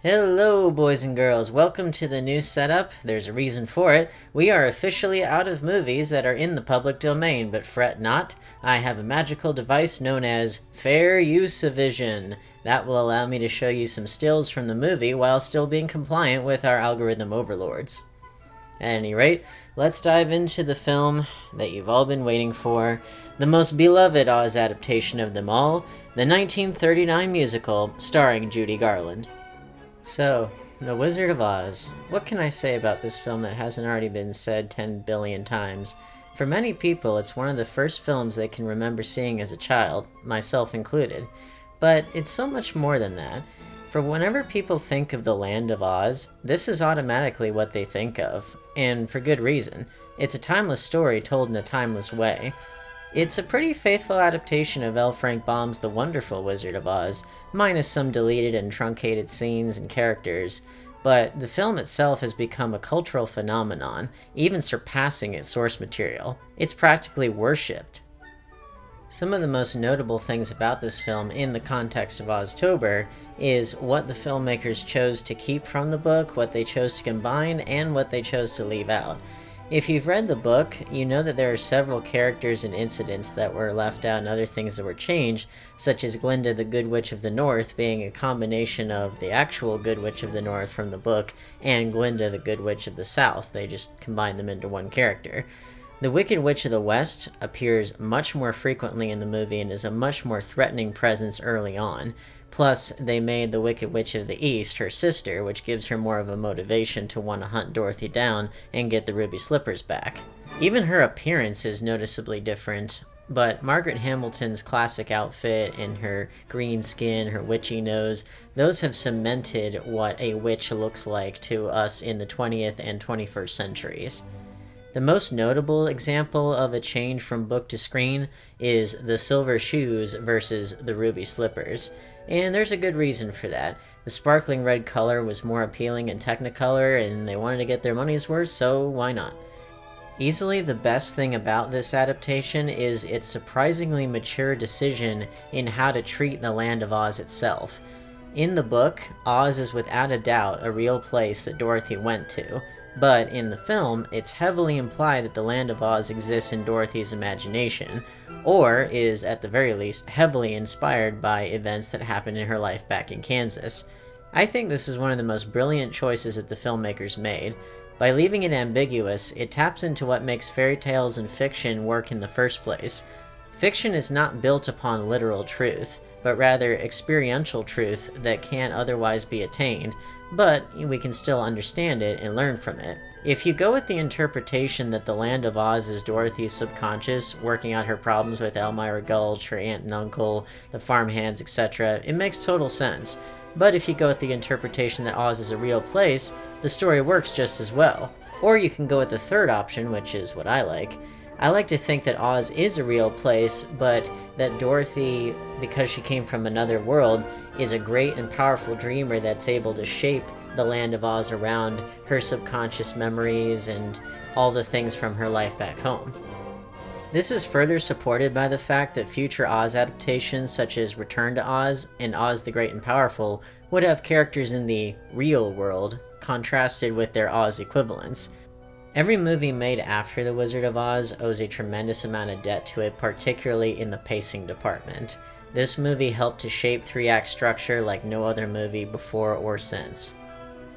Hello, boys and girls. Welcome to the new setup. There's a reason for it. We are officially out of movies that are in the public domain, but fret not. I have a magical device known as Fair Use-O-Vision that will allow me to show you some stills from the movie while still being compliant with our algorithm overlords. At any rate, let's dive into the film that you've all been waiting for, the most beloved Oz adaptation of them all, the 1939 musical starring Judy Garland. So, The Wizard of Oz. What can I say about this film that hasn't already been said 10 billion times? For many people, it's one of the first films they can remember seeing as a child, myself included. But it's so much more than that. For whenever people think of the Land of Oz, this is automatically what they think of, and for good reason. It's a timeless story told in a timeless way. It's a pretty faithful adaptation of L. Frank Baum's The Wonderful Wizard of Oz, minus some deleted and truncated scenes and characters, but the film itself has become a cultural phenomenon, even surpassing its source material. It's practically worshipped. Some of the most notable things about this film in the context of Oztober is what the filmmakers chose to keep from the book, what they chose to combine, and what they chose to leave out. If you've read the book, you know that there are several characters and incidents that were left out and other things that were changed, such as Glinda the Good Witch of the North being a combination of the actual Good Witch of the North from the book and Glinda the Good Witch of the South. They just combined them into one character. The Wicked Witch of the West appears much more frequently in the movie and is a much more threatening presence early on. Plus, they made the Wicked Witch of the East her sister, which gives her more of a motivation to want to hunt Dorothy down and get the ruby slippers back. Even her appearance is noticeably different, but Margaret Hamilton's classic outfit and her green skin, her witchy nose, those have cemented what a witch looks like to us in the 20th and 21st centuries. The most notable example of a change from book to screen is the silver shoes versus the ruby slippers. And there's a good reason for that. The sparkling red color was more appealing in Technicolor, and they wanted to get their money's worth, so why not? Easily the best thing about this adaptation is its surprisingly mature decision in how to treat the Land of Oz itself. In the book, Oz is without a doubt a real place that Dorothy went to, but in the film, it's heavily implied that the Land of Oz exists in Dorothy's imagination, or is, at the very least, heavily inspired by events that happened in her life back in Kansas. I think this is one of the most brilliant choices that the filmmakers made. By leaving it ambiguous, it taps into what makes fairy tales and fiction work in the first place. Fiction is not built upon literal truth, but rather experiential truth that can't otherwise be attained, but we can still understand it and learn from it. If you go with the interpretation that the Land of Oz is Dorothy's subconscious, working out her problems with Elmira Gulch, her aunt and uncle, the farmhands, etc., it makes total sense. But if you go with the interpretation that Oz is a real place, the story works just as well. Or you can go with the third option, which is what I like. I like to think that Oz is a real place, but that Dorothy, because she came from another world, is a great and powerful dreamer that's able to shape the Land of Oz around her subconscious memories and all the things from her life back home. This is further supported by the fact that future Oz adaptations such as Return to Oz and Oz the Great and Powerful would have characters in the real world contrasted with their Oz equivalents. Every movie made after The Wizard of Oz owes a tremendous amount of debt to it, particularly in the pacing department. This movie helped to shape three-act structure like no other movie before or since.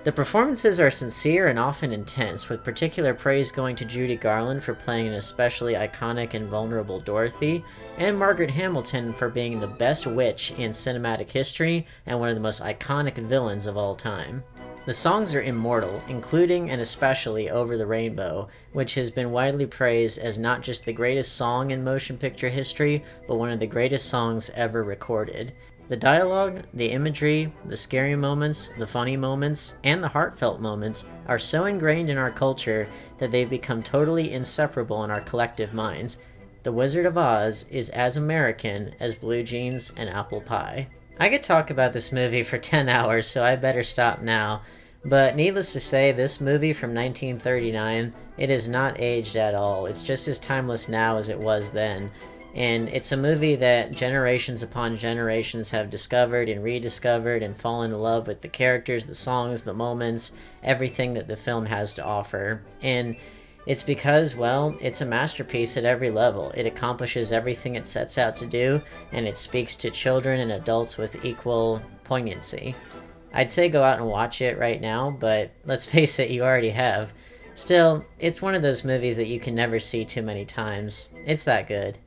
The performances are sincere and often intense, with particular praise going to Judy Garland for playing an especially iconic and vulnerable Dorothy, and Margaret Hamilton for being the best witch in cinematic history and one of the most iconic villains of all time. The songs are immortal, including and especially Over the Rainbow, which has been widely praised as not just the greatest song in motion picture history, but one of the greatest songs ever recorded. The dialogue, the imagery, the scary moments, the funny moments, and the heartfelt moments are so ingrained in our culture that they've become totally inseparable in our collective minds. The Wizard of Oz is as American as blue jeans and apple pie. I could talk about this movie for 10 hours, so I better stop now. But needless to say, this movie from 1939, it is not aged at all. It's just as timeless now as it was then. And it's a movie that generations upon generations have discovered and rediscovered and fallen in love with the characters, the songs, the moments, everything that the film has to offer. And it's because, well, it's a masterpiece at every level. It accomplishes everything it sets out to do, and it speaks to children and adults with equal poignancy. I'd say go out and watch it right now, but let's face it, you already have. Still, it's one of those movies that you can never see too many times. It's that good.